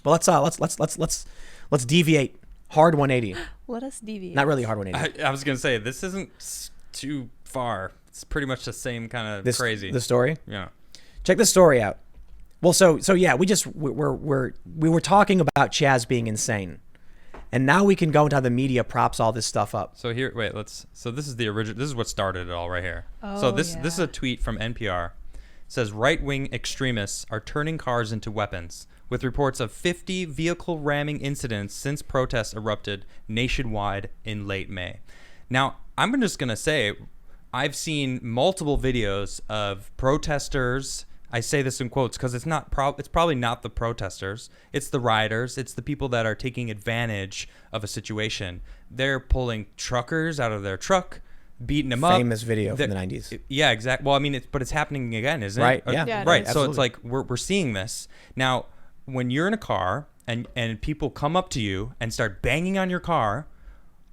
But let's deviate. Hard 180. Let us deviate. Not really hard 180. I was gonna say this isn't too far. It's pretty much the same kind of crazy. The story. Yeah. Check this story out. Well, so yeah, we were talking about Chaz being insane, and now we can go into how the media props all this stuff up. So here, wait, so this is the original. This is what started it all right here. Oh, so this is a tweet from NPR. It says right-wing extremists are turning cars into weapons, with reports of 50 vehicle ramming incidents since protests erupted nationwide in late May. Now, I'm just going to say, I've seen multiple videos of protesters. I say this in quotes because it's probably not the protesters. It's the rioters. It's the people that are taking advantage of a situation. They're pulling truckers out of their truck, beating them up. Famous video from the 90s. Yeah, exactly. Well, I mean, but it's happening again, isn't right? it? Yeah, right. Absolutely. So it's like we're seeing this now. When you're in a car and people come up to you and start banging on your car,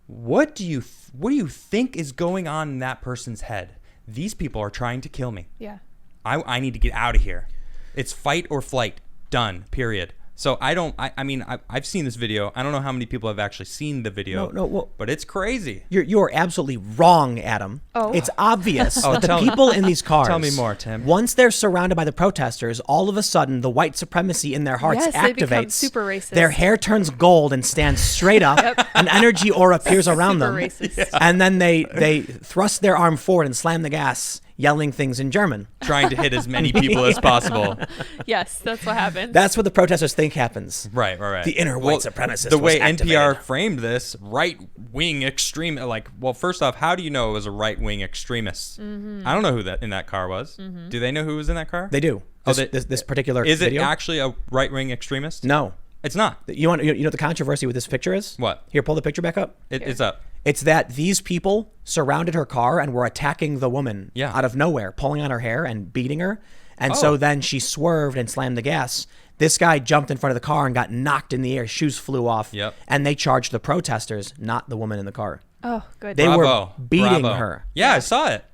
what do you think is going on in that person's head? These people are trying to kill me. Yeah. I need to get out of here. It's fight or flight. Done. Period. So I've seen this video. I don't know how many people have actually seen the video. No, but it's crazy. You're absolutely wrong, Adam. Oh. It's obvious that the people in these cars. Tell me more, Tim. Once they're surrounded by the protesters, all of a sudden the white supremacy in their hearts Yes, they become activates. super racist. Their hair turns gold and stands straight up. An energy aura appears around them. Racist. And then they thrust their arm forward and slam the gas, yelling things in German. Trying to hit as many people as possible. Yes, that's what happens. That's what the protesters think happens. Right. The inner white supremacist. The way was activated. NPR framed this, right-wing extreme, well, first off, how do you know it was a right-wing extremist? I don't know who that in that car was. Do they know who was in that car? They do. This particular Is video? it actually a right-wing extremist? No. It's not. You know what the controversy with this picture is? What? Here, pull the picture back up. It's up. It's that these people surrounded her car and were attacking the woman out of nowhere, pulling on her hair and beating her. And so then she swerved and slammed the gas. This guy jumped in front of the car and got knocked in the air. Shoes flew off. Yep. And they charged the protesters, not the woman in the car. Oh, good. They were beating her. Yeah, I saw it.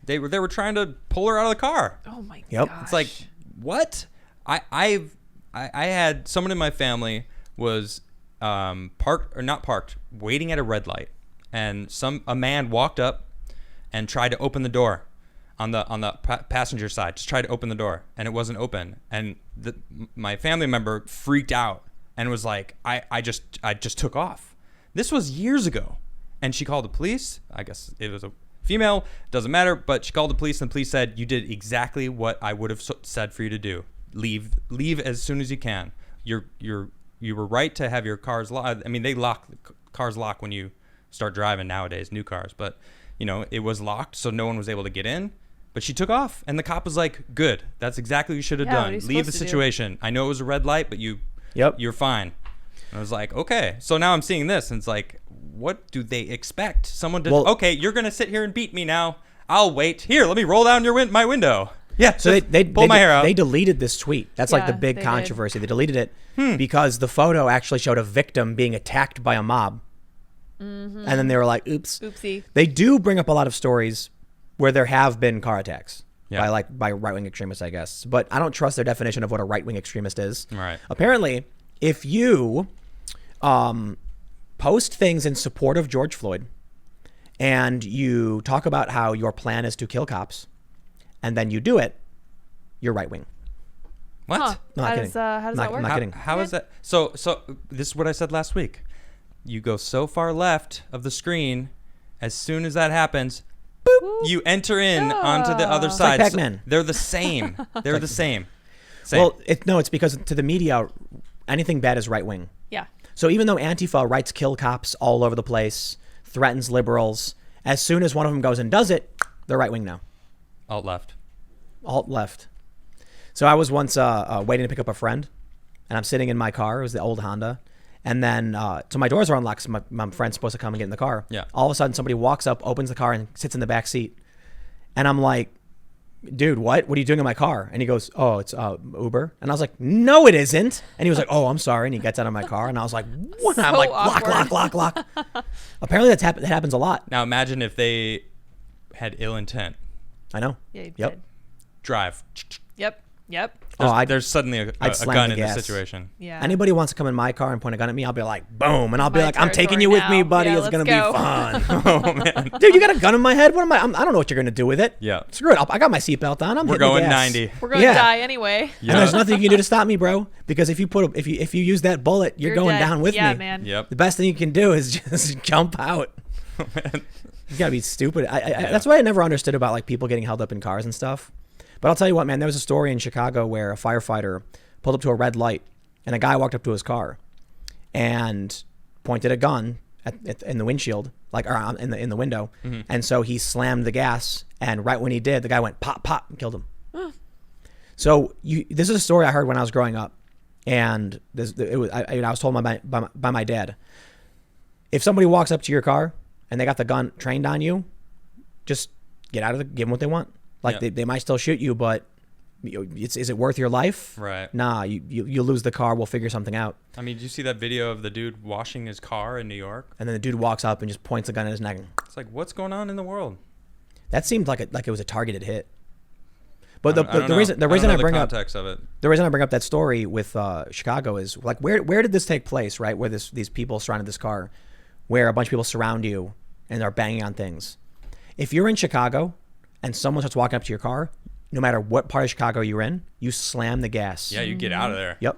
They were trying to pull her out of the car. Oh my Yep. gosh. It's like, what? I had someone in my family was waiting at a red light, and a man walked up and tried to open the door on the passenger side, just tried to open the door, and it wasn't open, and my family member freaked out and was like, I just took off. This was years ago, and she called the police. I guess it was a female, doesn't matter, but she called the police, and the police said, you did exactly what I would have said for you to do. Leave as soon as you can. You were right to have your cars locked. I mean, cars lock when you start driving nowadays, new cars, but it was locked, so no one was able to get in. But she took off, and the cop was like, good, that's exactly what you should have done. Leave the situation. I know it was a red light, but you're fine. And I was like, okay. So now I'm seeing this, and it's like, what do they expect? Someone to, okay, you're going to sit here and beat me now. I'll wait. Here, let me roll down my window. Yeah, so they pull my hair out. They deleted this tweet. That's like the big controversy. They deleted it because the photo actually showed a victim being attacked by a mob. And then they were like, oops. Oopsie. They do bring up a lot of stories where there have been car attacks by right-wing extremists, I guess. But I don't trust their definition of what a right-wing extremist is. Right. Apparently, if you post things in support of George Floyd and you talk about how your plan is to kill cops, and then you do it, you're right wing. What? Huh. No, how does that work? I'm not kidding. How is that? So this is what I said last week. You go so far left of the screen, as soon as that happens, boop, you enter in onto the other side. Like Pac-Man. So they're the same. They're the same. Well, it's because to the media, anything bad is right wing. Yeah. So even though Antifa writes kill cops all over the place, threatens liberals, as soon as one of them goes and does it, they're right wing now. Alt left. Alt left. So I was once waiting to pick up a friend, and I'm sitting in my car. It was the old Honda. And then, so my doors are unlocked, so my friend's supposed to come and get in the car. Yeah. All of a sudden, somebody walks up, opens the car, and sits in the back seat. And I'm like, dude, what? What are you doing in my car? And he goes, oh, it's Uber. And I was like, no, it isn't. And he was like, oh, I'm sorry. And he gets out of my car. And I was like, what? And I'm like, lock. Apparently that happens a lot. Now imagine if they had ill intent. I know. Yeah, you Yep. did. Drive. Yep. Yep. There's suddenly a I'd slam gun the in this gas. situation. Yeah. Anybody wants to come in my car and point a gun at me, I'll be like, boom, and I'll be My like, I'm taking territory you with me, now. buddy. Yeah, It's gonna let's go. be fun. Oh man. Dude, you got a gun in my head? What am I? I don't know what you're gonna do with it. Yeah. Screw it. I got my seatbelt on. I'm We're hitting the going gas. 90. We're going to Yeah. die anyway. And there's nothing you can do to stop me, bro. Because if you use that bullet, you're going dead. down with yeah, me. man. Yep. The best thing you can do is just jump out. Oh, man. You gotta be stupid. That's why I never understood about like people getting held up in cars and stuff. But I'll tell you what, man. There was a story in Chicago where a firefighter pulled up to a red light, and a guy walked up to his car and pointed a gun in the windshield, like or in the window. Mm-hmm. And so he slammed the gas, and right when he did, the guy went pop pop and killed him. So this is a story I heard when I was growing up, and I was told by my dad. If somebody walks up to your car and they got the gun trained on you, just give them what they want. Like Yeah. they might still shoot you, but is it worth your life? Right. Nah, you lose the car. We'll figure something out. I mean, did you see that video of the dude washing his car in New York? And then the dude walks up and just points a gun at his neck. It's like, what's going on in the world? That seemed like it was a targeted hit. But I don't the know. reason I I don't know bring the up context of it. the reason I bring up that story with Chicago is like where did this take place, right? Where these people surrounded this car, where a bunch of people surround you and are banging on things. If you're in Chicago and someone starts walking up to your car, no matter what part of Chicago you're in, you slam the gas. Yeah, you get out of there. Yep.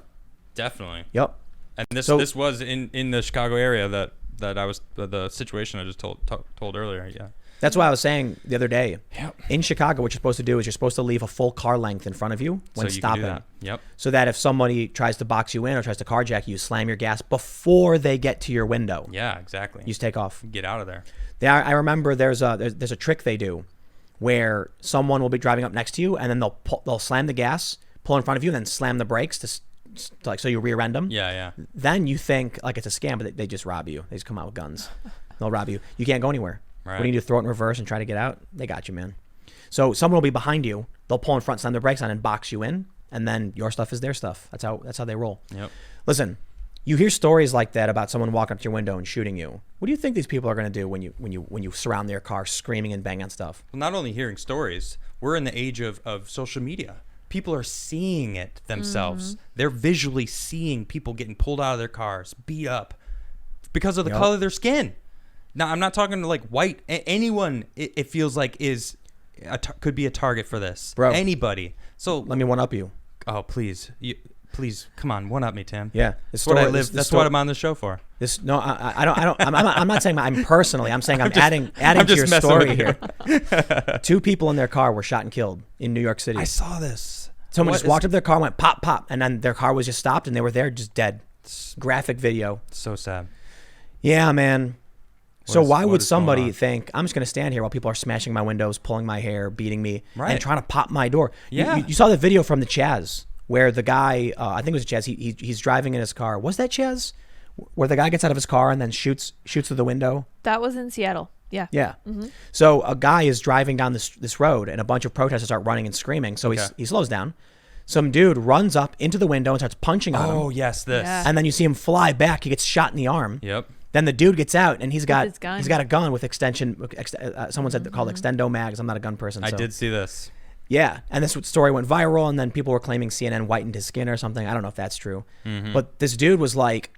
Definitely. Yep. And this So- was in the Chicago area that I was the situation I just told earlier. Yeah. That's why I was saying the other day. Yep. In Chicago, what you're supposed to do is you're supposed to leave a full car length in front of you when So you stopping. can do that. Yep. So that if somebody tries to box you in or tries to carjack you, slam your gas before they get to your window. Yeah, exactly. You just take off. Get out of there. I remember there's a trick they do where someone will be driving up next to you and then they'll slam the gas, pull in front of you, and then slam the brakes to like so you rear end them. Yeah, yeah. Then you think like it's a scam, but they just rob you. They just come out with guns. They'll rob you. You can't go anywhere. Right. What do you do? Throw it in reverse and try to get out? They got you, man. So someone will be behind you. They'll pull in front, slam their brakes on, and box you in, and then your stuff is their stuff. That's how they roll. Yep. Listen, you hear stories like that about someone walking up to your window and shooting you. What do you think these people are going to do when you surround their car, screaming and banging on stuff? Well, not only hearing stories, we're in the age of social media. People are seeing it themselves. They're visually seeing people getting pulled out of their cars, beat up because of the color of their skin. Now, I'm not talking to like white. Anyone, it feels like could be a target for this. Bro. Anybody. So Let me one up you. oh, please, please, come on, one up me, Tim. Yeah, That's what I live. That's what I'm on the show for. I'm not saying I'm personally. I'm saying I'm adding I'm to just your messing story with here. 2 people in their car were shot and killed in New York City. I saw this. Someone What just is- walked up to their car, went pop pop, and then their car was just stopped, and they were there just dead. Graphic video. So sad. Yeah, man. So is- why what would is going somebody on? think I'm just going to stand here while people are smashing my windows, pulling my hair, beating me, Right. and trying to pop my door? Yeah. You saw the video from the Chaz where the guy, I think it was Chaz, he's driving in his car. Was that Chaz? Where the guy gets out of his car and then shoots through the window? That was in Seattle. Yeah. Yeah. So a guy is driving down this road and a bunch of protesters start running and screaming. So Okay. he slows down. Some dude runs up into the window and starts punching on Oh him. yes, this. Yeah. And then you see him fly back. He gets shot in the arm. Yep. Then the dude gets out and he's got his gun. a gun with extension. Someone said called extendo mags. I'm not a gun person. I So. did see this. Yeah, and this story went viral, and then people were claiming CNN whitened his skin or something. I don't know if that's true, but this dude was like,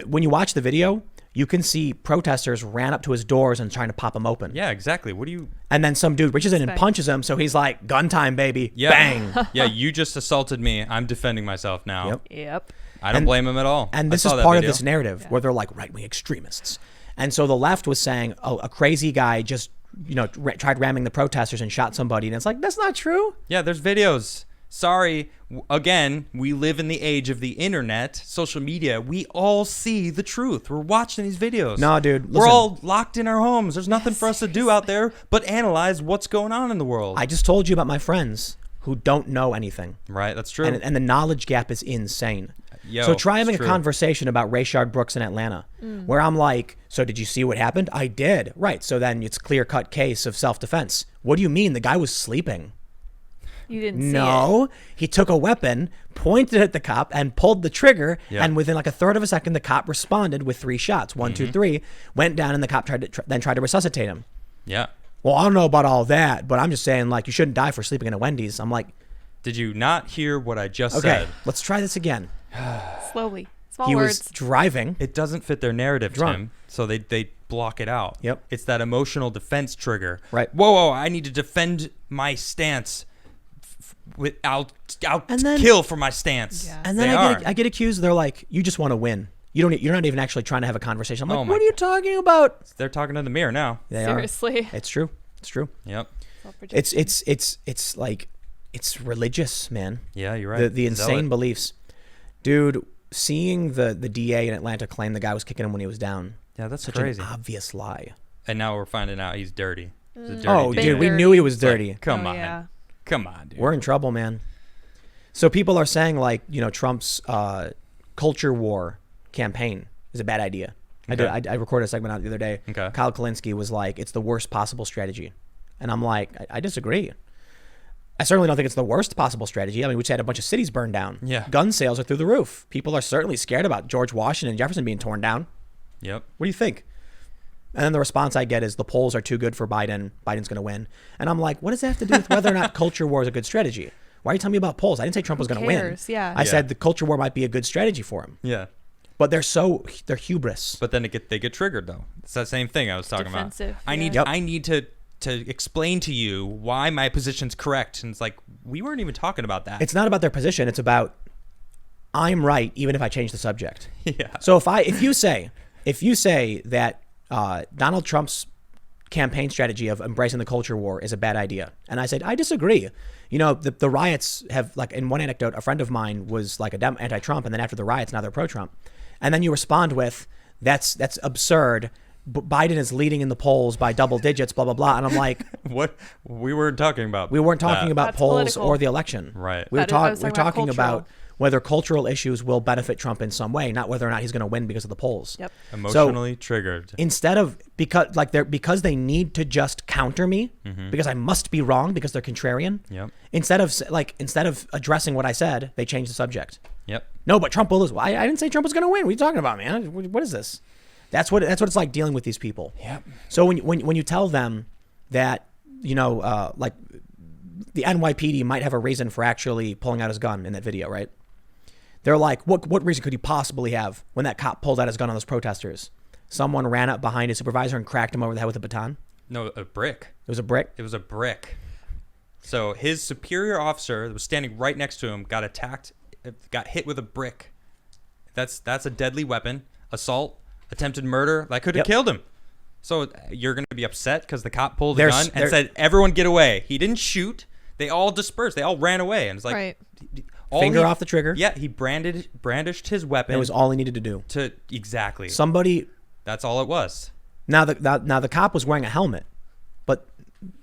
when you watch the video, you can see protesters ran up to his doors and trying to pop him open. Yeah, exactly. What do you? And then some dude reaches in and Respect. punches him, so he's like, "Gun time, baby!" Yeah. Bang. Yeah, you just assaulted me. I'm defending myself now. Yep. Yep. I don't blame him at all. And I this saw is that part of video. this narrative where they're like right-wing extremists. And so the left was saying, oh, a crazy guy just, tried ramming the protesters and shot somebody. And it's like, that's not true. Yeah, there's videos. Sorry. Again, we live in the age of the internet, social media. We all see the truth. We're watching these videos. No, dude, We're listen. all locked in our homes. There's nothing for us to do out there but analyze what's going on in the world. I just told you about my friends who don't know anything. Right, that's true. And the knowledge gap is insane. Yo, So try having a it's true. conversation about Rayshard Brooks in Atlanta, where I'm like, so did you see what happened? I did. Right. So then it's clear-cut case of self-defense. What do you mean? The guy was sleeping. You didn't see it. No, he took a weapon, pointed at the cop, and pulled the trigger. Yeah. And within like a third of a second, the cop responded with 3 shots. 1, 2, 3. Went down, and the cop tried to resuscitate him. Yeah. Well, I don't know about all that, but I'm just saying, like, you shouldn't die for sleeping in a Wendy's. I'm like, Did you not hear what I just Okay, said? let's try this again. Slowly. Small He words. was driving. It doesn't fit their narrative, Drunk. Tim. So they block it out. Yep. It's that emotional defense trigger. Right. Whoa, I need to defend my stance. I'll And then- kill for my stance. Yeah. And then They are. I get accused. They're like, you just want to win. You're not even actually trying to have a conversation. I'm like, Oh my what are you talking about? They're talking to the mirror now. They Seriously. are. It's true. It's true. Yep. Self-projection. It's like, it's religious, man. Yeah, you're right. The insane Zealot. beliefs, dude. Seeing the DA in Atlanta claim the guy was kicking him when he was down. Yeah, that's Such crazy. an obvious lie. And now we're finding out he's dirty. He's a dirty Oh, dude. dude, we Dirty. knew he was It's like, dirty. come Oh, on. yeah. Come on, dude. We're in trouble, man. So people are saying like, Trump's culture war campaign is a bad idea. Okay. I recorded a segment out the other day. Okay. Kyle Kalinske was like, it's the worst possible strategy. And I'm like, I disagree. I certainly don't think it's the worst possible strategy. I mean, we just had a bunch of cities burned down. Yeah. Gun sales are through the roof. People are certainly scared about George Washington and Jefferson being torn down. Yep. What do you think? And then the response I get is the polls are too good for Biden. Biden's going to win. And I'm like, what does that have to do with whether or not culture war is a good strategy? Why are you telling me about polls? I didn't say Trump was going to win. cares? Yeah. I Yeah. said the culture war might be a good strategy for him. Yeah. But they're hubris. But then they get triggered though. It's that same thing I was talking Defensive, about. yeah. I need to explain to you why my position's correct. And it's like we weren't even talking about that. It's not about their position. It's about I'm right even if I change the subject. Yeah. So if you say that Donald Trump's campaign strategy of embracing the culture war is a bad idea, and I said I disagree. The riots have, like, in one anecdote, a friend of mine was like anti-Trump, and then after the riots now they're pro-Trump, and then you respond with that's absurd. Biden is leading in the polls by double digits, blah blah blah, and I'm like, What we weren't talking about. we weren't talking that. about That's polls political. or the election. Right. We were, I was we're talking talking about about whether cultural issues will benefit Trump in some way, not whether or not he's going to win because of the polls. Yep. Emotionally triggered. Instead of because they need to just counter me because I must be wrong because they're contrarian. Yep. Instead of addressing what I said, they change the subject. Yep. No, but Trump will lose. Well, I didn't say Trump was going to win. What are you talking about, man? What is this? That's what it's like dealing with these people. Yep. So when you tell them that like the NYPD might have a reason for actually pulling out his gun in that video, right? They're like, what reason could he possibly have when that cop pulled out his gun on those protesters? Someone ran up behind his supervisor and cracked him over the head with a baton. No, a brick. It was a brick. It was a brick. So his superior officer that was standing right next to him got attacked, got hit with a brick. That's a deadly weapon. Assault, attempted murder. That could have Yep. killed him. So you're going to be upset because the cop pulled a There's- gun and said, everyone get away. He didn't shoot. They all dispersed. They all ran away. And it's like, Right. Finger off the trigger. Yeah, he brandished his weapon. It was all he needed to do. Exactly. Somebody. That's all it was. Now the cop was wearing a helmet, but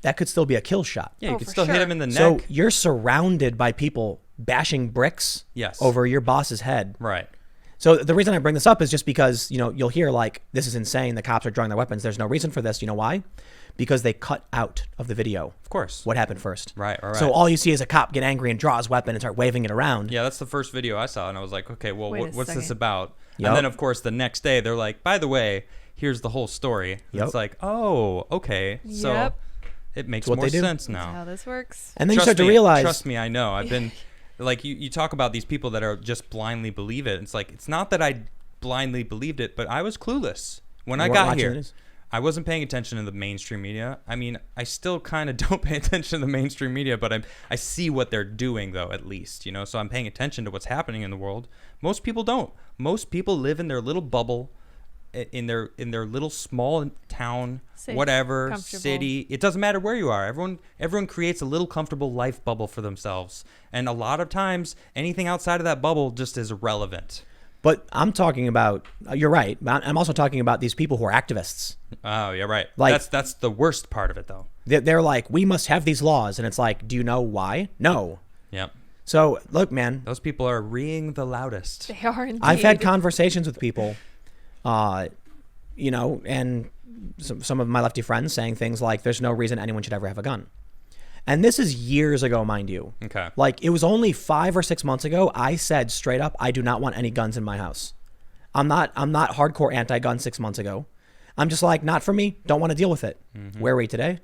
that could still be a kill shot. Yeah, you Oh, could for still hit sure. him in the neck. So you're surrounded by people bashing bricks Yes. over your boss's head. Right. So the reason I bring this up is just because, you'll hear like, this is insane. The cops are drawing their weapons. There's no reason for this. You know why? Because they cut out of the video Of course. what happened first. Right. So all you see is a cop get angry and draw his weapon and start waving it around. Yeah, that's the first video I saw, and I was like, okay, well, Wait a what's this second. about? Yup. And then, of course, the next day, they're like, by the way, here's the whole story. And Yup. It's like, oh, okay. So Yep. it makes It's what more they do. sense That's now. how this works. And then Trust you start me, to realize. Trust me, I know. I've been, like, you talk about these people that are just blindly believe it. It's like, it's not that I blindly believed it, but I was clueless. When You I weren't got watching here, the news? I wasn't paying attention to the mainstream media. I mean, I still kind of don't pay attention to the mainstream media, but I see what they're doing, though, at least, so I'm paying attention to what's happening in the world. Most people don't. Most people live in their little bubble, in their little small town, Safe, whatever, comfortable. city. It doesn't matter where you are. Everyone creates a little comfortable life bubble for themselves. And a lot of times, anything outside of that bubble just is irrelevant. But I'm talking about, you're right. I'm also talking about these people who are activists. Oh, yeah, right. Like- That's the worst part of it, though. They're like, we must have these laws. And it's like, do you know why? No. Yep. So look, man, Those people are reeing the loudest. They are indeed. I've had conversations with people, and some of my lefty friends saying things like, there's no reason anyone should ever have a gun. And this is years ago, mind you. Okay. Like, it was only 5 or 6 months ago, I said straight up, I do not want any guns in my house. I'm not hardcore anti-gun 6 months ago. I'm just like, not for me. Don't want to deal with it. Where are we today?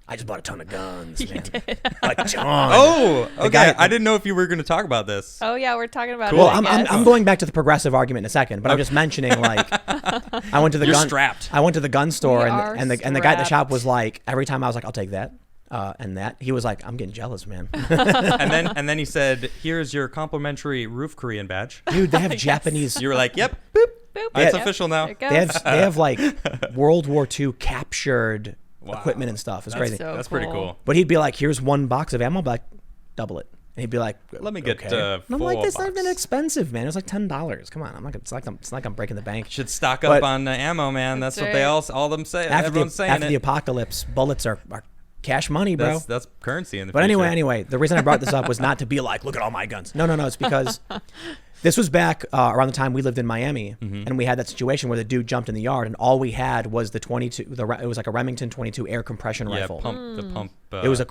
I just bought a ton of guns, man. A ton. Oh, okay. guy- I didn't know if you were going to talk about this. Oh yeah, we're talking about Well, it. I guess. I'm going back to the progressive argument in a second, but I'm just mentioning like I went to the You're gun. strapped. I went to the gun store We are and the guy at the strapped. shop was like, every time I was like, I'll take that and that, he was like, I'm getting jealous, man. and then he said, "Here's your complimentary roof Korean badge." Dude, they have Japanese. You were like, "Yep, boop. Boop. It's Yep. official now." There it goes. They have like World War II captured Wow. equipment and stuff. It's That's crazy. so That's pretty cool. But he'd be like, "Here's one box of ammo," I'd be like, double it. And he'd be like, Let me get, okay. And I'm 4 like, this not bucks. even expensive, man. It was like $10. Come on, it's like I'm breaking the bank. Should stock But- up on ammo, man. That's That's what they right. all them say. After Everyone's saying the it. apocalypse, bullets are cash money, bro. That's currency in the But future. anyway, the reason I brought this up was not to be like, look at all my guns. No, it's because this was back around the time we lived in Miami, and we had that situation where the dude jumped in the yard, and all we had was the 22. It was like a Remington 22 air compression yeah, rifle. the pump. It was a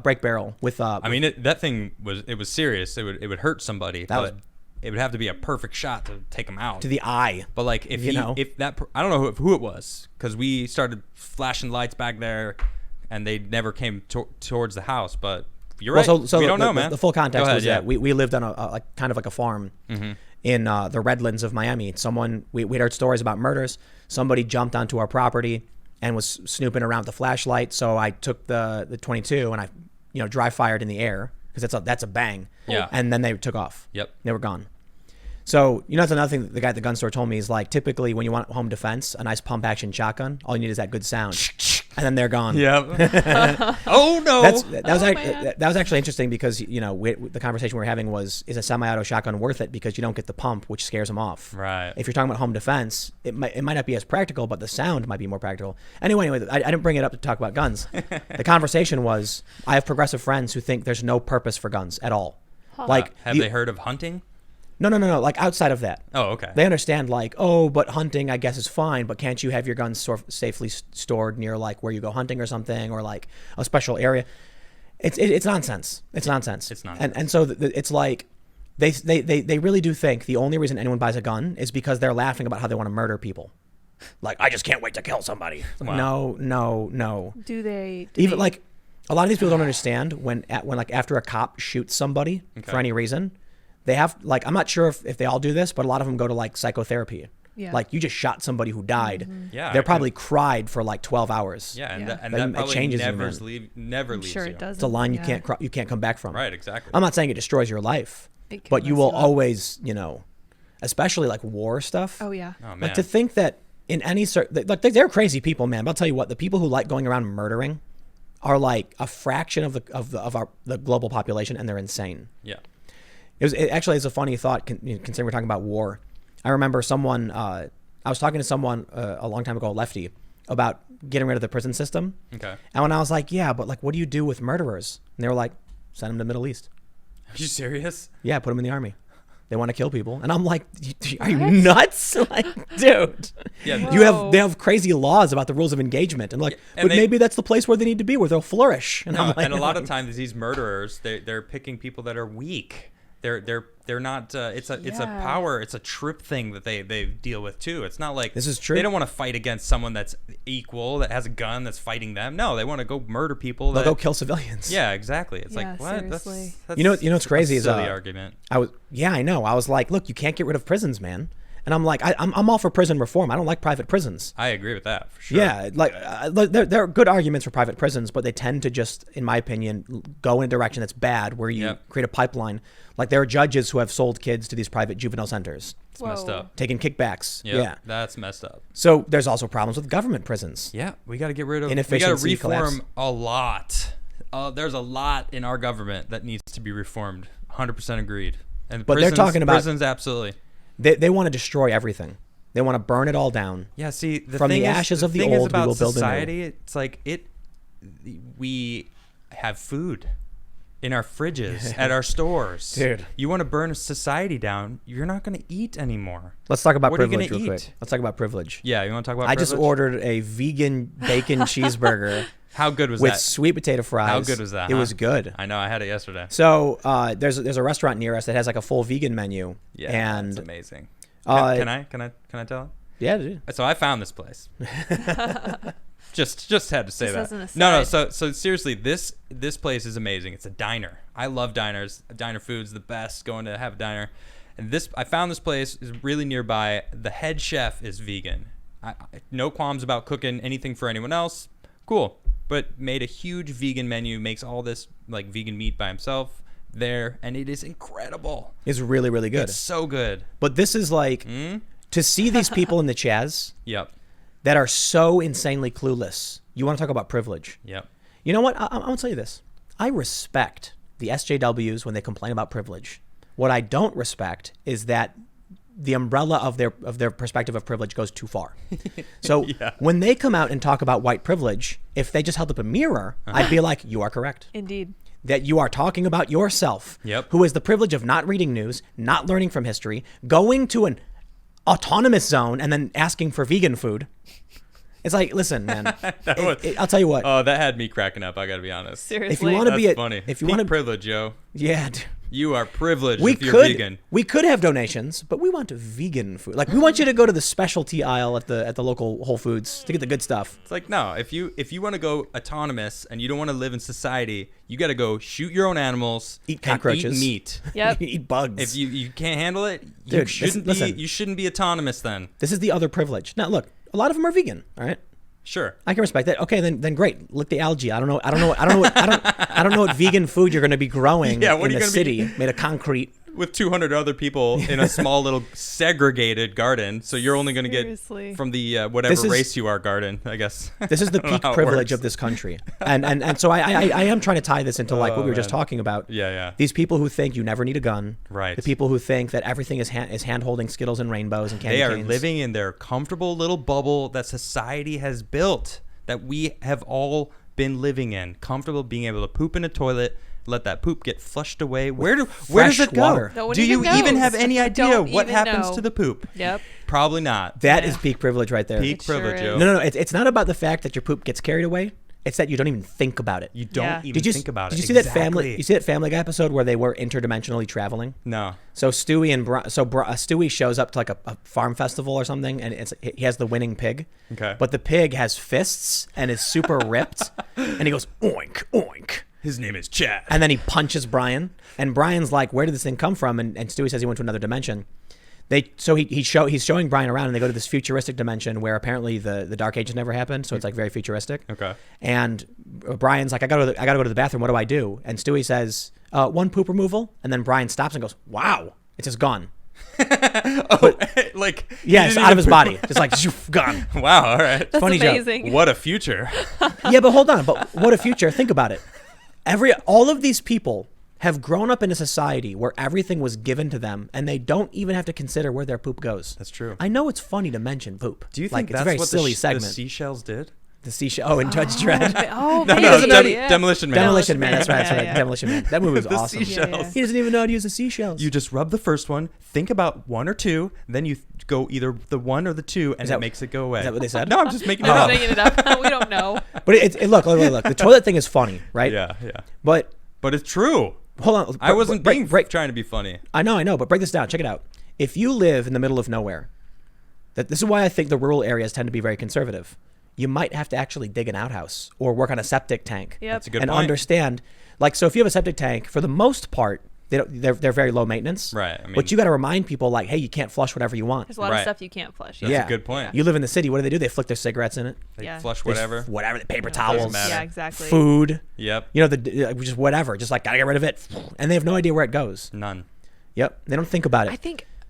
break barrel with. I mean, that thing was serious. It would hurt somebody, That but it would have to be a perfect shot to take him out. to the eye. But like if I don't know who it was, because we started flashing lights back there, and they never came towards the house. But you're right. So we don't know, the, man. The full context Go ahead, was yeah. that we lived on a kind of like a farm in the Redlands of Miami. We'd heard stories about murders. Somebody jumped onto our property and was snooping around with the flashlight. So I took the 22 and I dry fired in the air because that's a bang. Yeah. And then they took off. Yep. They were gone. So that's another thing that the guy at the gun store told me is like, typically when you want home defense, a nice pump action shotgun, all you need is that good sound, and then they're gone. Yep. Oh no. That was actually interesting because the conversation we were having was, is a semi-auto shotgun worth it because you don't get the pump, which scares them off. Right. If you're talking about home defense, it might not be as practical, but the sound might be more practical. Anyway, I didn't bring it up to talk about guns. The conversation was, I have progressive friends who think there's no purpose for guns at all. Like, have they heard of hunting? No. Like outside of that. Oh, okay. They understand like, oh, but hunting I guess is fine, but can't you have your guns safely stored near like where you go hunting or something, or like a special area? It's nonsense. It's nonsense. It's nonsense. And so it's like they really do think the only reason anyone buys a gun is because they're laughing about how they want to murder people. Like, I just can't wait to kill somebody. Wow. No. Do they? Even like a lot of these people don't understand when like after a cop shoots somebody Okay. for any reason, they have like, I'm not sure if they all do this, but a lot of them go to like psychotherapy. Yeah. Like, you just shot somebody who died. Yeah, They're I probably cried for like 12 hours. Yeah, and Yeah. that It probably changes you, never I'm leaves sure you. it does. It's a line you can't come back from. Right, exactly. I'm not saying it destroys your life, It can but you mess will you up. always, especially like war stuff. Oh yeah. Oh man. Like, to think that in any like, they're crazy people, man. But I'll tell you what, the people who like going around murdering are like a fraction of the global population, and they're insane. Yeah. Actually is a funny thought considering we're talking about war. I remember someone I was talking to someone a long time ago, lefty, about getting rid of the prison system. Okay. And when I was like, yeah, but like, what do you do with murderers? And they were like, send them to the Middle East. Are you serious? Yeah, put them in the army. They want to kill people. And I'm like, are you nuts? Like, dude. Yeah. They have crazy laws about the rules of engagement. And like, and but maybe that's the place where they need to be, where they'll flourish. And No, I'm like, and a lot of times these murderers, they're picking people that are weak. They're not. It's a Yeah. power. It's a trip thing that they deal with too. It's not like This is true. They don't want to fight against someone that's equal, that has a gun, that's fighting them. No, they want to go murder people. they'll go kill civilians. Yeah, exactly. It's Yeah, like what? seriously. That's You know what's crazy a is, silly argument. I know. I was like, look, you can't get rid of prisons, man. And I'm like, I'm all for prison reform. I don't like private prisons. I agree with that for sure. Yeah, like there are good arguments for private prisons, but they tend to just, in my opinion, go in a direction that's bad, where you Yep. create a pipeline. Like, there are judges who have sold kids to these private juvenile centers, It's messed Whoa. up. taking kickbacks. Yep, Yeah. that's messed up. So there's also problems with government prisons. Yeah, we got to get rid of. We got to Inefficiency, reform collapse. a lot. There's a lot in our government that needs to be reformed. 100% agreed. And But they're talking about- prisons, absolutely. They want to destroy everything. They want to burn it all down. Yeah, see, From the ashes of the thing is old, we about will build a new. society. It's like we have food in our fridges at our stores. Dude. You want to burn society down? You're not going to eat anymore. Let's talk about What are you privilege gonna real eat? quick. Let's talk about privilege. Yeah, you want to talk about? I just privilege? ordered a vegan bacon cheeseburger How good was with that? sweet potato fries. How good was that? It huh? was good. I know. I had it yesterday. So there's a restaurant near us that has like a full vegan menu. Yeah, and it's amazing. Can I tell it? yeah, dude. So I found this place. Just had to say Just that. as an No. aside. So seriously, this place is amazing. It's a diner. I love diners. Diner food's the best. Going to have a diner, and I found this place is really nearby. The head chef is vegan. No qualms about cooking anything for anyone else. Cool, but made a huge vegan menu. Makes all this like vegan meat by himself there, and it is incredible. It's really, really good. It's so good. But this is like to see these people in the Chaz Yep. that are so insanely clueless. You want to talk about privilege? Yep. You know what? I'm gonna tell you this. I respect the SJWs when they complain about privilege. What I don't respect is that the umbrella of their perspective of privilege goes too far. So when they come out and talk about white privilege, if they just held up a mirror, I'd be like, you are correct. Indeed. That you are talking about yourself, Yep. who has the privilege of not reading news, not learning from history, going to an autonomous zone and then asking for vegan food. It's like, listen, man, I'll tell you what. Oh, that had me cracking up. I got to be honest. Seriously. If you want to That's be funny. if you Peak want to, privilege, yo. yeah, dude. You are privileged we if you're could vegan. we could have donations, but we want vegan food. Like we want you to go to the specialty aisle at the local Whole Foods to get the good stuff. It's like, no, if you want to go autonomous and you don't want to live in society, you got to go shoot your own animals, Eat cockroaches. and eat meat. Yep. Eat bugs. If you can't handle it, Dude, you listen. shouldn't be autonomous then. This is the other privilege. Now look, a lot of them are vegan. All right. Sure. I can respect that. Okay, then great. Lick the algae. I don't know what vegan food you're going to be growing Yeah, what in are you the gonna city made of concrete. With 200 other people in a small little segregated garden, so you're only going to get Seriously. from the whatever This is- race you are garden, I guess. This is the I don't know peak how it privilege works. of this country, and so I am trying to tie this into like what we were just man. talking about. Yeah. These people who think you never need a gun, Right. The people who think that everything is hand holding Skittles and rainbows and candy They are canes. living in their comfortable little bubble that society has built, that we have all been living in. Comfortable being able to poop in a toilet, let that poop get flushed away. Where does fresh it go? water. No one Do you even even knows. have any idea Don't what even happens know. to the poop? Yep. Probably not. That Yeah. is peak privilege right there. Peak It sure privilege, is. yo. No, it's not about the fact that your poop gets carried away. It's that you don't even think about it. You don't Yeah. even Did you think about it. Did you see that family? You see that Family Guy episode where they were interdimensionally traveling? No. So Stewie Stewie shows up to like a farm festival or something, and he has the winning pig. Okay. But the pig has fists and is super ripped, and he goes oink oink, His name is Chad. and then he punches Brian, and Brian's like, "Where did this thing come from?" And Stewie says he went to another dimension. He's showing Brian around, and they go to this futuristic dimension where apparently the Dark Ages never happened, so it's like very futuristic. Okay. And Brian's like, I gotta go to the bathroom. What do I do? And Stewie says, one poop removal. And then Brian stops and goes, wow, it's just gone. Like Yeah, you it's didn't out of his even- body, just like zoof, gone. Wow. All right. That's Funny joke. amazing. What a future. Yeah, but hold on. But what a future! Think about it. All of these people have grown up in a society where everything was given to them, and they don't even have to consider where their poop goes. That's true. I know it's funny to mention poop. Do you think like, that's it's a very what silly the segment? seashhells did? The seashell. Oh, and Judge Dredd. Oh, No, maybe. no, Yeah. Demolition Man. Demolition Man. That's right. That's Yeah, right. yeah. Demolition Man. That movie was The awesome. seashells. Yeah. He doesn't even know how to use the seashells. You just rub the first one, think about one or two, then you go either the one or the two, and it makes it go away. Is that what they said? No, I'm just making it I'm up. making it up. We don't know. But look. The toilet thing is funny, right? Yeah. But But it's true. hold on. I wasn't break, trying to be funny. I know. But break this down. Check it out. If you live in the middle of nowhere, this is why I think the rural areas tend to be very conservative. You might have to actually dig an outhouse or work on a septic tank. Yep. That's a good and point. understand, like, so if you have a septic tank, for the most part, they're very low maintenance. Right, I mean- but you got to remind people, like, hey, you can't flush whatever you want. There's a lot Right. of stuff you can't flush. That's a good point. You live in the city. What do? They flick their cigarettes in it. They Yeah. flush They whatever. Whatever. Paper Yeah. towels. matter. Yeah, exactly. Food. Yep. You know, just whatever. Just like, got to get rid of it. And they have no idea where it goes. None. Yep. They don't think about it.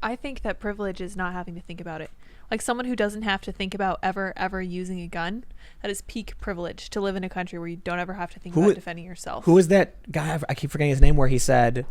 I think that privilege is not having to think about it. Like someone who doesn't have to think about ever using a gun, that is peak privilege to live in a country where you don't ever have to think about defending yourself. Who is that guy? I keep forgetting his name. Where he said,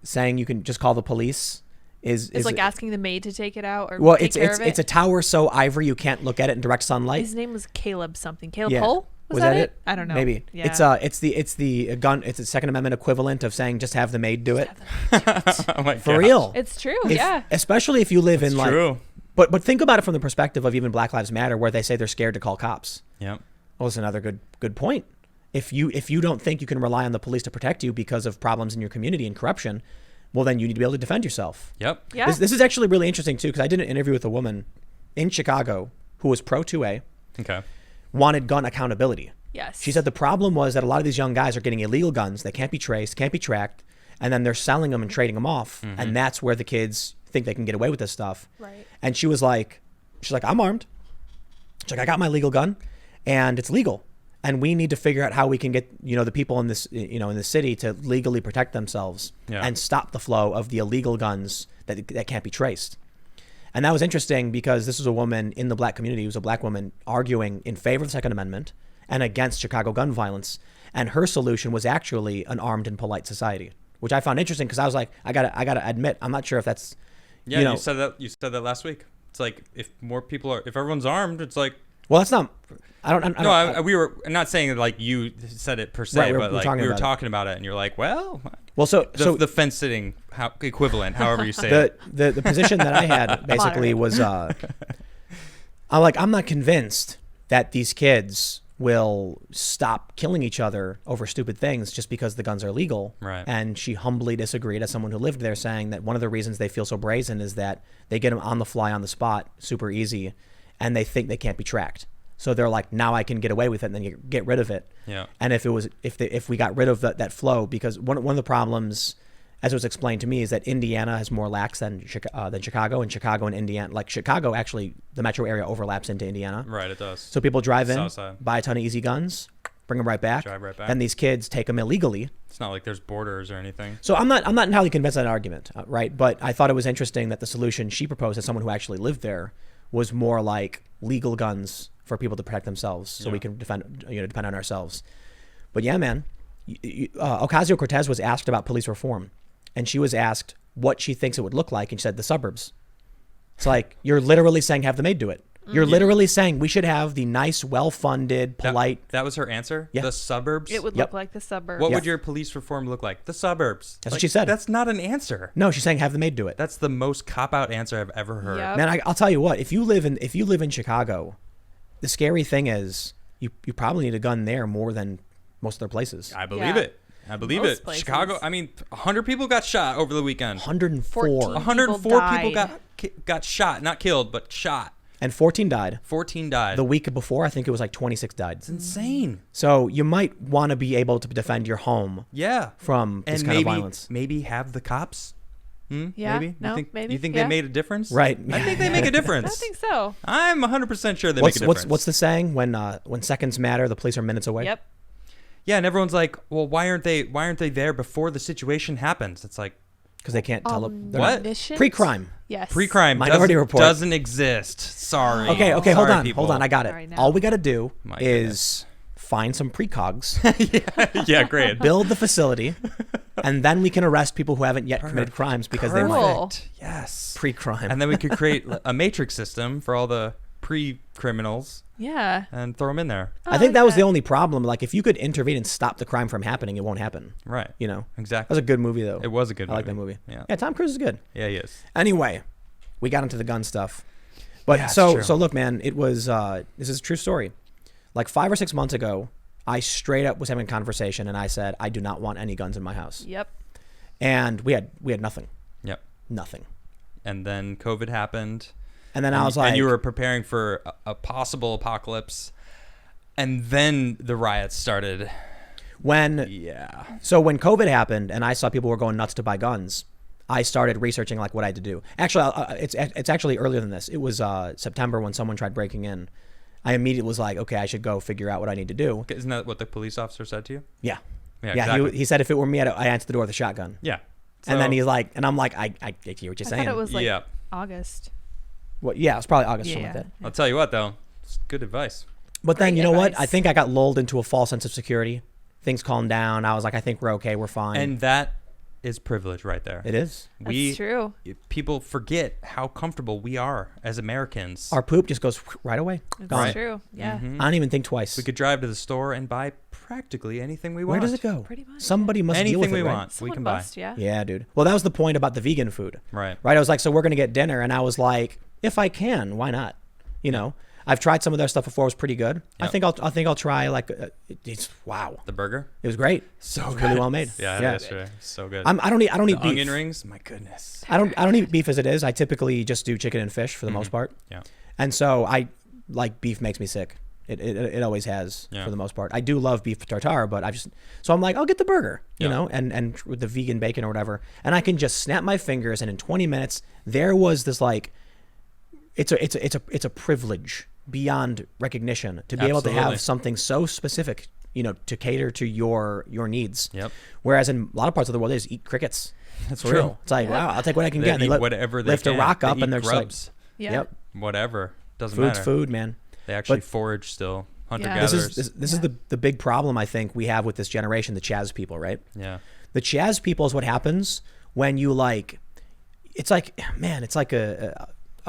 saying you can just call the police is It's like asking the maid to take it out or well, take care of it. it's a tower so ivory you can't look at it in direct sunlight. His name was Caleb something. Caleb Yeah. Hull? Was that it? I don't know. Maybe Yeah. it's the gun. It's a Second Amendment equivalent of saying just have the maid do it. Oh my For gosh. real. It's true. If- Yeah. Especially if you live It's in like. true. But think about it from the perspective of even Black Lives Matter, where they say they're scared to call cops. Yep. Well, that's another good point. If you don't think you can rely on the police to protect you because of problems in your community and corruption, well, then you need to be able to defend yourself. Yep. Yeah. This is actually really interesting too, because I did an interview with a woman in Chicago who was pro 2A. Okay. wanted gun accountability. Yes. She said the problem was that a lot of these young guys are getting illegal guns. They can't be traced, can't be tracked, and then they're selling them and trading them off. And that's where the kids think they can get away with this stuff. Right. And she's like, I'm armed. She's like, I got my legal gun and it's legal. And we need to figure out how we can get, the people in this, in the city to legally protect themselves and stop the flow of the illegal guns that can't be traced. And that was interesting because this was a woman in the black community, who was a black woman arguing in favor of the Second Amendment and against Chicago gun violence. And her solution was actually an armed and polite society, which I found interesting because I was like, I gotta admit, I'm not sure if that's, you said that last week. It's like if everyone's armed, it's like, well, that's not. We were not saying that like you said it per se, right, but like we were about talking about it, and you're like, well, so the fence sitting equivalent, however you say it. The position that I had basically was, I'm not convinced that these kids will stop killing each other over stupid things just because the guns are legal. Right. And she humbly disagreed as someone who lived there, saying that one of the reasons they feel so brazen is that they get them on the fly, on the spot, super easy, and they think they can't be tracked. So they're like, now I can get away with it, and then you get rid of it. Yeah. And if we got rid of that flow, because one of the problems, as it was explained to me, is that Indiana has more lax than Chicago, and Indiana, like Chicago, actually the metro area overlaps into Indiana. Right, it does. So people drive in, Southside. buy a ton of easy guns, bring them right back, Drive right back. and these kids take them illegally. It's not like there's borders or anything. So I'm not entirely convinced of that argument, right? But I thought it was interesting that the solution she proposed, as someone who actually lived there, was more like legal guns for people to protect themselves, so we can depend on ourselves. But yeah, man, Ocasio-Cortez was asked about police reform, and she was asked what she thinks it would look like, and she said the suburbs. It's like, you're literally saying have the maid do it. You're literally saying we should have the nice, well-funded, polite. That was her answer? Yeah. The suburbs? It would look like the suburbs. What would your police reform look like? The suburbs. That's what she said. That's not an answer. No, she's saying have the maid do it. That's the most cop-out answer I've ever heard. Yep. Man, I'll tell you what. If you live in Chicago, the scary thing is you probably need a gun there more than most other places. I believe it. I believe Most it. places. Chicago, 100 people got shot over the weekend. 104. 104 people died. got shot. Not killed, but shot. And 14 died. 14 died. The week before, I think it was like 26 died. It's insane. So you might want to be able to defend your home from this kind of violence. Maybe have the cops. Yeah. Maybe? No, You think they made a difference? Right. I think they make a difference. I think so. I'm 100% sure they make a difference. What's the saying? When seconds matter, the police are minutes away? Yep. Yeah, and everyone's like, well, why aren't they there before the situation happens? It's like, Because they can't tell them. What? Omniscient? Pre-crime. Yes. pre-crime Minority Report. doesn't exist. Sorry. Okay, Sorry, hold on. people. Hold on. I got it. Sorry, now. All we got to do My is find some precogs, Yeah, great. build the facility, and then we can arrest people who haven't yet committed crimes because they might Cool. Yes. pre-crime. And then we could create a matrix system for all the pre-criminals Yeah. and throw them in there. I think that was the only problem. Like, if you could intervene and stop the crime from happening, it won't happen. Right. You know? That Exactly. was a good movie, though. It was a good I movie. like that movie. Yeah. Tom Cruise is good. Yeah, he is. Anyway, we got into the gun stuff. But Yeah, it's so true. look, man, it was this is a true story. Like 5 or 6 months ago, I straight up was having a conversation and I said, I do not want any guns in my house. Yep. And we had nothing. Yep. Nothing. And then COVID happened. And then I was like, and you were preparing for a possible apocalypse. And then the riots started. Yeah. So when COVID happened and I saw people were going nuts to buy guns, I started researching like what I had to do. Actually, it's actually earlier than this. It was September when someone tried breaking in. I immediately was like, okay, I should go figure out what I need to do. Isn't that what the police officer said to you? Yeah. Yeah, Yeah. exactly. He said if it were me, I'd answer the door with a shotgun. Yeah. And then So- he's like, and I'm like, I hear what you're I saying. thought it was like Yeah. August. Well, yeah, it was probably August, something Yeah. like that. I'll tell you what, though. It's good advice. But then, Great you know what? advice. I think I got lulled into a false sense of security. Things calmed down. I was like, I think we're okay. We're fine. And that is privilege right there. it is. That's true. People forget how comfortable we are as Americans. Our poop just goes right away. That's Gone. Right. true. Yeah. Mhm. I don't even think twice. We could drive to the store and buy practically anything we Where want. does it go? Pretty much, Somebody must Anything deal with we it, right? want, we Someone can buy. must, yeah. Yeah, dude. Well, that was the point about the vegan food. Right. Right. I was like, so we're going to get dinner. And I was like, if I can, why not? You know, I've tried some of their stuff before. It was pretty good. I Yep. think I'll try like, it's wow. The burger? It was great. So It was good. really well made. Yeah, Yeah. yesterday. So good. I don't eat the beef. onion rings? My goodness. I don't eat beef as it is. I typically just do chicken and fish for the most part. Yeah. And so I like beef makes me sick. It always has Yeah. for the most part. I do love beef tartare, but so I'm like, I'll get the burger, you Yeah. know, and with the vegan bacon or whatever, and I can just snap my fingers, and in 20 minutes there was this like, it's a privilege beyond recognition to be able to Absolutely. have something so specific, you know, to cater to your needs. Yep. Whereas in a lot of parts of the world, they just eat crickets. That's For true. real. It's like, wow, I'll take what I can They get. And eat they whatever they lift can. a rock They up, eat and they're just like, grubs, Yeah. yep, whatever. Doesn't food's matter. food, man. They actually But- forage still. Hunter Yeah. gatherers. This is the big problem I think we have with this generation, the Chaz people, right? Yeah. The Chaz people is what happens when you like, it's like, man, it's like a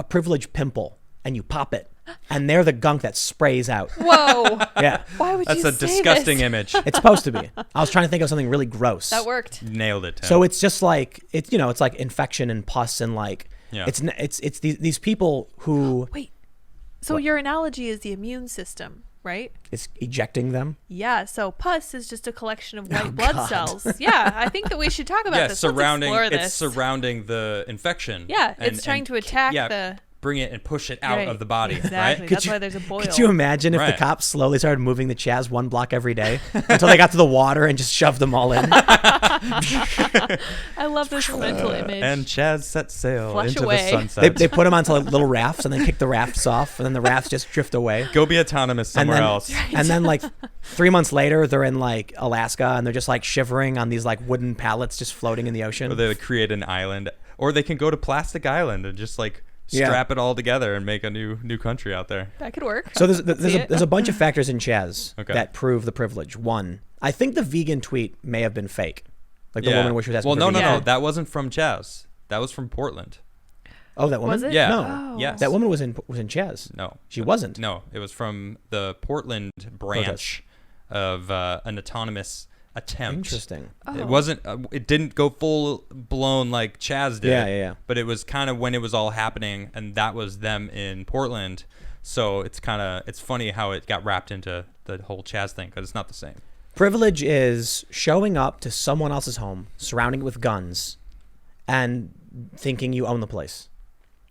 privileged pimple, and you pop it, and they're the gunk that sprays out. Whoa. Yeah, Why would That's you a say disgusting this? image. it's supposed to be. I was trying to think of something really gross. That worked. Nailed it, Tim. So it's just like it's it's like infection and pus and like Yeah. it's these people who Wait. So your analogy is the immune system, right? it's ejecting them. Yeah. So pus is just a collection of white blood cells. Yeah. I think that we should talk about yeah, this. surrounding Let's explore it's this. surrounding the infection. Yeah, it's trying to attack yeah, the- bring it and push it out Right, of the body, exactly. right? That's why there's a boil. Could you imagine if the Right. cops slowly started moving the Chaz one block every day until they got to the water and just shoved them all in? I love this mental image. And Chaz set sail Flush into away. the sunset. They put them onto like little rafts and then kick the rafts off, and then the rafts just drift away. Go be autonomous somewhere and then, else. And then like 3 months later, they're in like Alaska, and they're just like shivering on these like wooden pallets just floating in the ocean. Or they create an island, or they can go to Plastic Island and just like Yeah. strap it all together and make a new country out there. That could work. So See it. there's a bunch of factors in Chaz Okay. that prove the privilege. One, I think the vegan tweet may have been fake. Like the Yeah. woman where she was asking Well, for no, no, vegan no. food. That wasn't from Chaz. That was from Portland. Oh, that woman? Was it? Yeah. No. Oh. Yes. That woman was in Chaz. No. She wasn't. No, it was from the Portland branch of an autonomous attempt. Interesting. Oh. It wasn't. It didn't go full blown like Chaz did. Yeah. But it was kind of when it was all happening, and that was them in Portland. So it's funny how it got wrapped into the whole Chaz thing, because it's not the same. Privilege is showing up to someone else's home, surrounding it with guns, and thinking you own the place.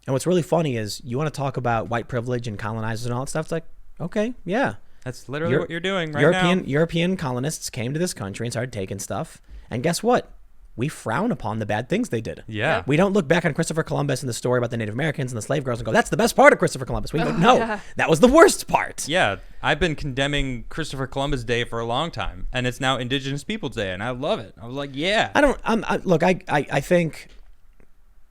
And what's really funny is you want to talk about white privilege and colonizers and all that stuff. It's like, okay, yeah. That's literally Euro- what you're doing right now. European colonists came to this country and started taking stuff. And guess what? We frown upon the bad things they did. Yeah. We don't look back on Christopher Columbus and the story about the Native Americans and the slave girls and go, that's the best part of Christopher Columbus. We go, no, yeah. that was the worst part. Yeah, I've been condemning Christopher Columbus Day for a long time, and it's now Indigenous Peoples Day, and I love it. I was like, yeah. Look, I think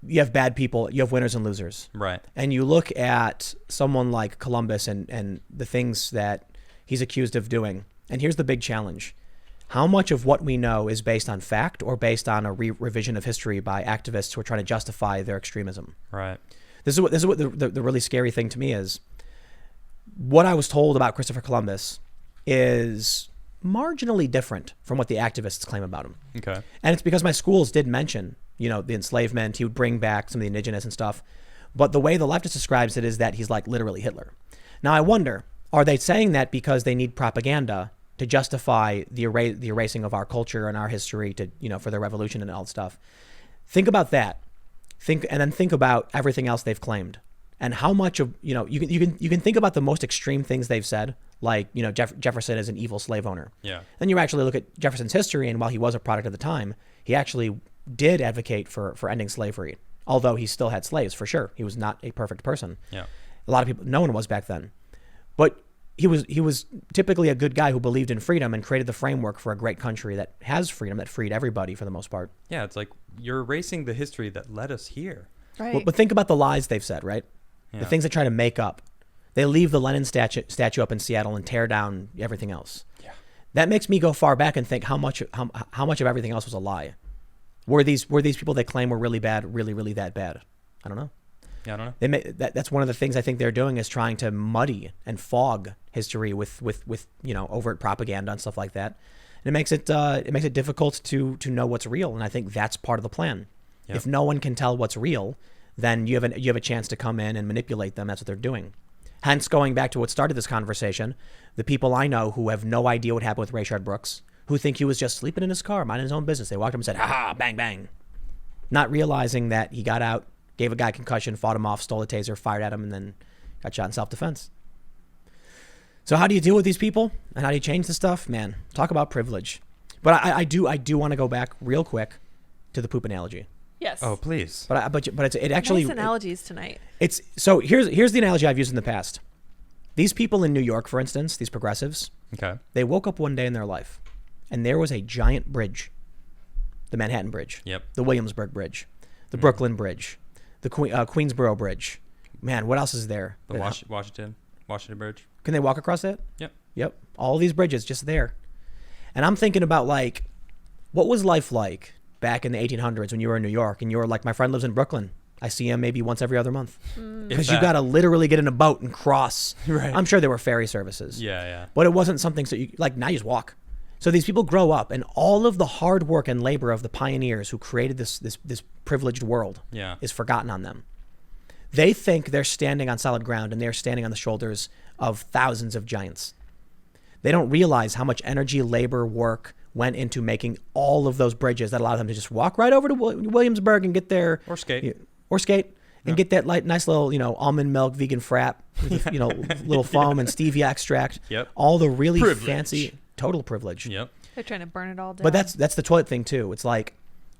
you have bad people, you have winners and losers. Right. And you look at someone like Columbus and the things that he's accused of doing. And here's the big challenge. How much of what we know is based on fact or based on a revision of history by activists who are trying to justify their extremism? Right. This is what the really scary thing to me is. What I was told about Christopher Columbus is marginally different from what the activists claim about him. Okay. And it's because my schools did mention, the enslavement. He would bring back some of the indigenous and stuff. But the way the leftist describes it is that he's like literally Hitler. Now, I wonder, are they saying that because they need propaganda to justify the erasing of our culture and our history for their revolution and all that stuff? Think about that. Think about everything else they've claimed. And how much of, you can think about the most extreme things they've said, like, Jefferson is an evil slave owner. Yeah. Then you actually look at Jefferson's history, and while he was a product of the time, he actually did advocate for ending slavery, although he still had slaves, for sure. He was not a perfect person. Yeah. A lot of people, no one was back then. But he was typically a good guy who believed in freedom and created the framework for a great country that has freedom, that freed everybody for the most part. Yeah, it's like you're erasing the history that led us here. Right. But think about the lies they've said, right? Yeah. The things they try to make up. They leave the Lenin statue up in Seattle and tear down everything else. Yeah. That makes me go far back and think how much of everything else was a lie. Were these people they claim were really bad, really, really that bad? I don't know. Yeah, I don't know. That's one of the things I think they're doing, is trying to muddy and fog history with overt propaganda and stuff like that. And it makes it difficult to know what's real. And I think that's part of the plan. Yep. If no one can tell what's real, then you have a chance to come in and manipulate them. That's what they're doing. Hence, going back to what started this conversation, the people I know who have no idea what happened with Rayshard Brooks, who think he was just sleeping in his car, minding his own business. They walked up and said, "Ha ha, bang bang," not realizing that he got out, gave a guy concussion, fought him off, stole a taser, fired at him, and then got shot in self-defense. So how do you deal with these people, and how do you change the stuff? Man, talk about privilege. But I do want to go back real quick to the poop analogy. Yes. Oh, please. But it actually nice analogies tonight. It's so here's the analogy I've used in the past. These people in New York, for instance, these progressives, Okay. they woke up one day in their life, and there was a giant bridge, the Manhattan Bridge, Yep. the Williamsburg Bridge, the Brooklyn Bridge, the Queensboro Bridge. Man, what else is there? The Washington Bridge. Can they walk across that? Yep. Yep. All these bridges just there. And I'm thinking about, like, what was life like back in the 1800s when you were in New York and you were like, my friend lives in Brooklyn. I see him maybe once every other month. Because you got to literally get in a boat and cross. Right. I'm sure there were ferry services. Yeah. But it wasn't something so you, like, now you just walk. So these people grow up, and all of the hard work and labor of the pioneers who created this privileged world Yeah. is forgotten on them. They think they're standing on solid ground, and they're standing on the shoulders of thousands of giants. They don't realize how much energy, labor, work went into making all of those bridges that allowed them to just walk right over to Williamsburg and get there. Or skate. And get that nice little, almond milk vegan frap with, little foam and stevia extract. Yep. All the really Privilege. fancy, total privilege. Yep. They're trying to burn it all down. But that's the toilet thing too. It's like,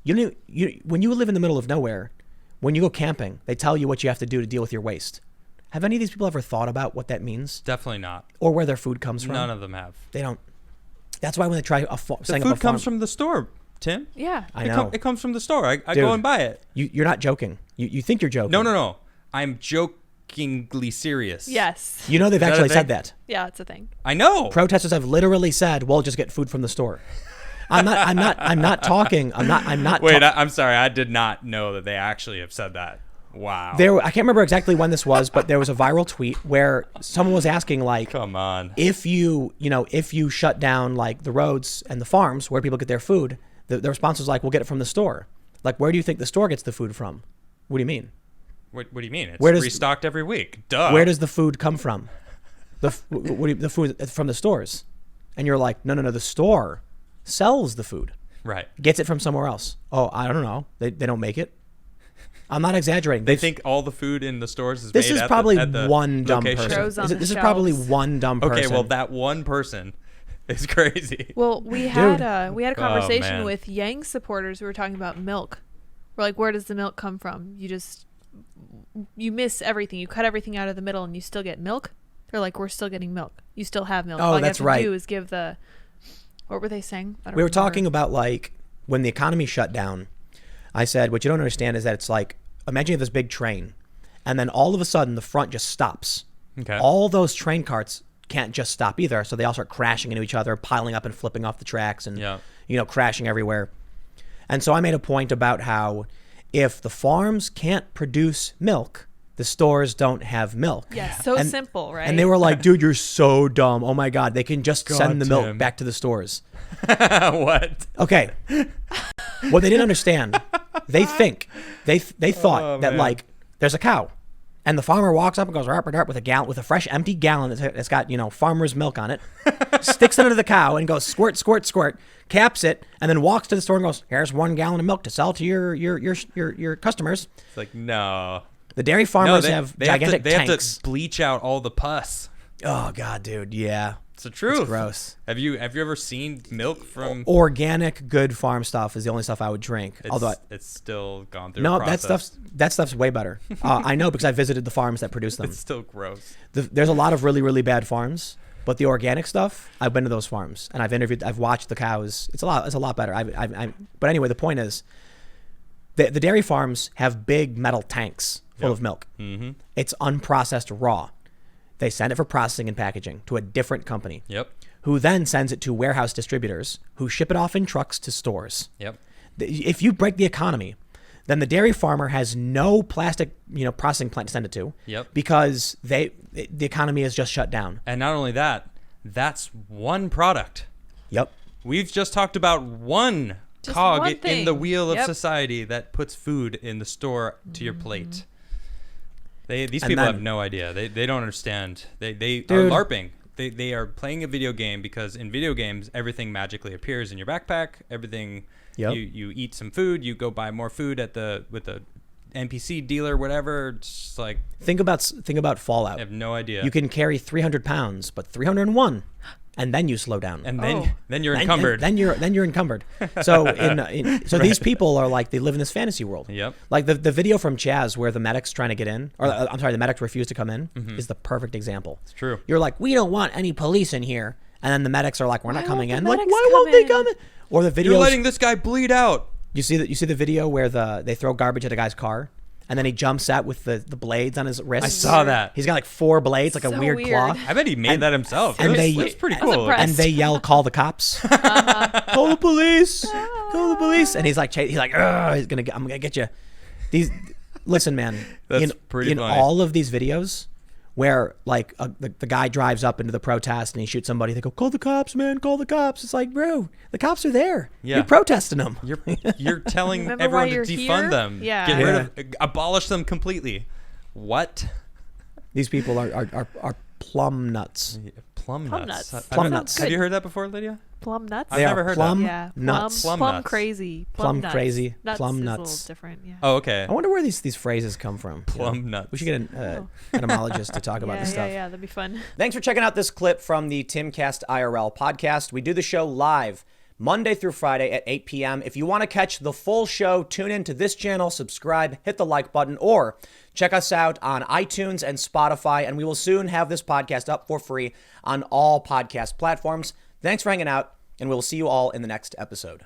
you when you live in the middle of nowhere, when you go camping, they tell you what you have to do to deal with your waste. Have any of these people ever thought about what that means? Definitely not. Or where their food comes from? None of them have. They don't. That's why when they try The setting up a food farm, comes from the store, Tim. yeah. I know. It comes from the store. I Dude, go and buy it. You're not joking. You think you're joking. No. I'm jokingly serious. Yes. You know they've Is that a actually thing? said that. Yeah, it's a thing. I know. Protesters have literally said, "Well, just get food from the store." I'm not talking. I'm not. Wait, I'm sorry. I did not know that they actually have said that. Wow. I can't remember exactly when this was, but there was a viral tweet where someone was asking, like, Come on. if you shut down, like, the roads and the farms where people get their food, the response was like, we'll get it from the store. Like, where do you think the store gets the food from? What do you mean? What do you mean? It's Where does- restocked every week. Duh. Where does the food come from? The food from the stores. And you're like, no, the store sells the food. Right. Gets it from somewhere else. Oh, I don't know. They don't make it. I'm not exaggerating. They think all the food in the stores is This made is at probably the, at the one dumb location. person. Grows on This the is probably shelves. one dumb person. Okay, well, that one person is crazy. Well, we had a conversation man. with Yang supporters who were talking about milk. We're like, where does the milk come from? You miss everything. You cut everything out of the middle, and you still get milk. They're like, we're still getting milk. You still have milk. Oh, All that's you have to right. do is give the. What were they saying? I don't We were remember. talking about, like, when the economy shut down, I said, what you don't understand is that it's like, imagine you have this big train, and then all of a sudden the front just stops. Okay. All those train carts can't just stop either, so they all start crashing into each other, piling up and flipping off the tracks, and Yeah. crashing everywhere. And so I made a point about how if the farms can't produce milk, the stores don't have milk. Yeah, so And- simple, right? And they were like, dude, you're so dumb. Oh my God, they can just send the milk Tim. back to the stores. What? Okay. What they didn't understand, they thought that, man. like, there's a cow, and the farmer walks up and goes with a fresh empty gallon that's got farmer's milk on it, sticks it into the cow and goes squirt, squirt, squirt, caps it, and then walks to the store and goes, here's 1 gallon of milk to sell to your customers. It's like, no. The dairy farmers they have they gigantic have tanks. to bleach out all the pus. Oh God, dude, yeah, It's the truth. it's gross. Have you ever seen milk from? Organic, good farm stuff is the only stuff I would drink. Although It's still gone through. no, a process. that stuff's way better. I know because I visited the farms that produce them. It's still gross. There's a lot of really, really bad farms, but the organic stuff, I've been to those farms and I've watched the cows. It's a lot better. But anyway, the point is, the dairy farms have big metal tanks full of milk. Mm-hmm. It's unprocessed raw. They send it for processing and packaging to a different company, Yep. who then sends it to warehouse distributors, who ship it off in trucks to stores. Yep. If you break the economy, then the dairy farmer has no plastic, processing plant to send it to. Yep. Because the economy is just shut down. And not only that, that's one product. Yep. We've just talked about one Just cog one in thing. the wheel of Yep. society that puts food in the store to your plate. These And people then- have no idea. They don't understand. They are Dude. LARPing. They are playing a video game because in video games everything magically appears in your backpack. Everything. Yep. You eat some food. You go buy more food with the NPC dealer, whatever. It's like, Think about Fallout. I have no idea. You can carry 300 pounds, but 301, and then you slow down. and Oh. then you're encumbered. Then you're encumbered. So so these people are like, they live in this fantasy world. Yep. Like the video from Chaz where the medic's trying to get in, or I'm sorry, the medics refuse to come in, is the perfect example. It's true. You're like, we don't want any police in here, and then the medics are like, we're not Why coming won't in. the Like, medics why won't come they in? come in? Or the You're videos. letting this guy bleed out. You see the video where they throw garbage at a guy's car, and then he jumps out with the blades on his wrist. I saw that. He's got like 4 blades, like a So weird weird. claw. I bet he made that himself. and they- That's pretty I was cool. impressed. And they yell, "Call the cops! Call the police! Call the police!" And he's like, "Ugh, I'm gonna get you." Listen, man. That's pretty in funny. all of these videos, where like the guy drives up into the protest and he shoots somebody, they go, "Call the cops, man! Call the cops!" It's like, bro, the cops are there. Yeah. You're protesting them. You're telling Remember everyone why to you're defund here? them. Yeah. Get rid of, abolish them completely. What? These people are plum nuts. Plum Plum nuts. nuts. Plum That nuts. sounds Have good. you heard that before, Lydia? Plum nuts? I've They never are heard plum that. Yeah. nuts. Plum Plum nuts. crazy. Plum nuts. crazy. Nuts Plum is nuts. a little different. Yeah. Oh, okay. I wonder where these phrases come from. you know? Plum nuts. We should get an etymologist to talk about yeah, this stuff. yeah, that'd be fun. Thanks for checking out this clip from the Timcast IRL podcast. We do the show live Monday through Friday at 8 p.m. If you want to catch the full show, tune in to this channel, subscribe, hit the like button, or check us out on iTunes and Spotify, and we will soon have this podcast up for free on all podcast platforms. Thanks for hanging out, and we'll see you all in the next episode.